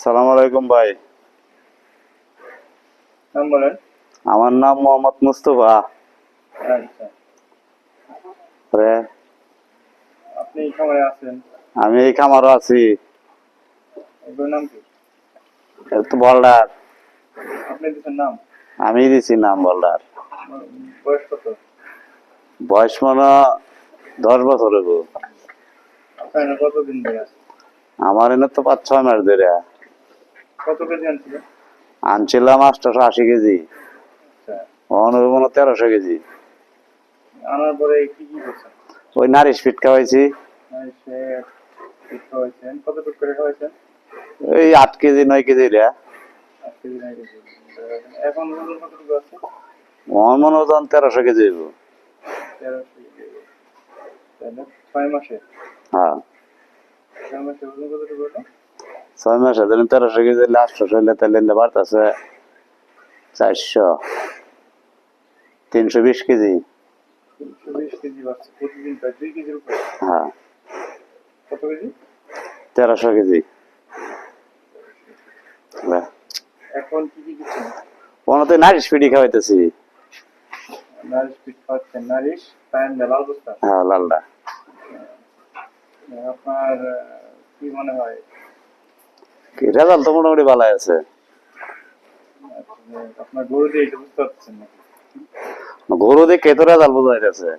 সালাম আলাইকুম ভাই। নাম বলেন। আমার নাম মোহাম্মদ মুস্তফা। আচ্ছা, রে, আপনি এই খামারে আছেন, আমি এই খামারও আছি। এগুলোর নাম কি? একটু বলডার। আপনি দিচ্ছেন নাম? আমি দিছি নাম বলডার। বয়স কত? বয়স মনে 10 বছর হইব। আপনার এখানে কতদিন ধরে আছে? আমার এনে তো 5-6 মাস ধরে কত কেজি আনছিলেন? আনছিলাম 880 কেজি। আচ্ছা, মনে 1300 কেজি। আনার পরে কি কি করছেন? ওই নারিশ ফিট খাওয়াইছি। সে ফিট খাওয়াইছেন, কত ফিট করে খাওয়াইছেন? ওই 8 কেজি 9 কেজি রে। 8 কেজি 9 কেজি। এখন ওজন কতটুকু আছে? মনে ওজন 1300 কেজি হইব। 1300 কেজি। তাহলে 6 মাসে? হ্যাঁ, 6 মাসে ওজন কতটুকু হলো? 6 মাসে ধরেন 1300 কেজি হইলে 800 হইলে তাহলে বাড়তেছে 400, 320 কেজি। 320 কেজি বাড়ছে প্রতিদিন, প্রায় 2 কেজির উপরে। হ্যাঁ, কত কেজি? 1300 কেজি। এখন কি কি দিচ্ছেন? ওনাতে নারিশ ফিডি খাওয়াইতেছি। নারিশ ফিট খাওয়াচ্ছেন, নারিশ টাইম লাল বস্তা। হ্যাঁ, লালটা। আপনার কি মনে হয় রেজাল্ট তো মোটামুটি ভালো আছে। আপনার গরু দিয়ে এটা বুঝতে পারছেন নাকি? গরু দেখে তো রেজাল্ট বোঝা যাচ্ছে।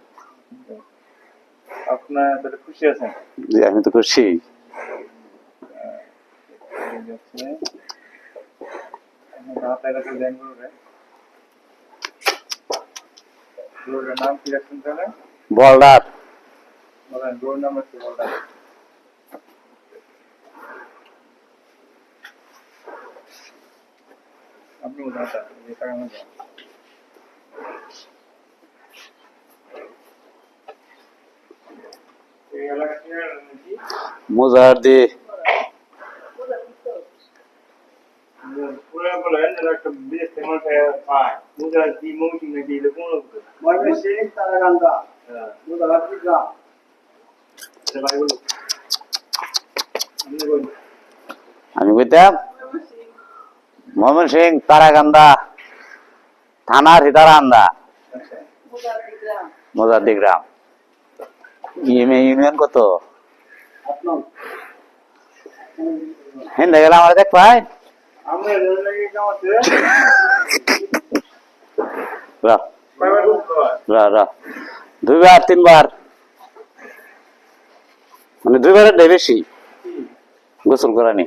আপনার তাহলে খুশি আছেন? জি, আমি তো খুশি। ঠিক আছে, রাত এলাকায় দেন গরুরে। গরুটার নাম কি রাখছেন তাহলে? বলডার। বলেন, গরুর নাম হচ্ছে বলটা। আপনি উদাহরণটা যে টাকা মতো এই এলাকা থেকে নাকি মুজাহারদি। পুরো বলেন একটা বিদেশ থেকে মানুষ পায় মুজার কি মৌসুম নাকি এটা কোন ময়মনসিং তারাকান্দা। হ্যাঁ, মুজার কি গ্রাম এটা ভাই বলো, আপনি বলুন। আমি কইতাম ময়মনসিং তারাকান্দা থানার হিতারান্দা আচ্ছা, মুজাহারদি গ্রাম। ইউনিয়ন কত? আপনার হিন্দে গেলে আমার দেখ পাই। আমরা এর লাগে কামাতে রা কয়বার বলতে হয়? রা রা 2-3 বার, মানে 2 বারের বেশি গোসল করানি।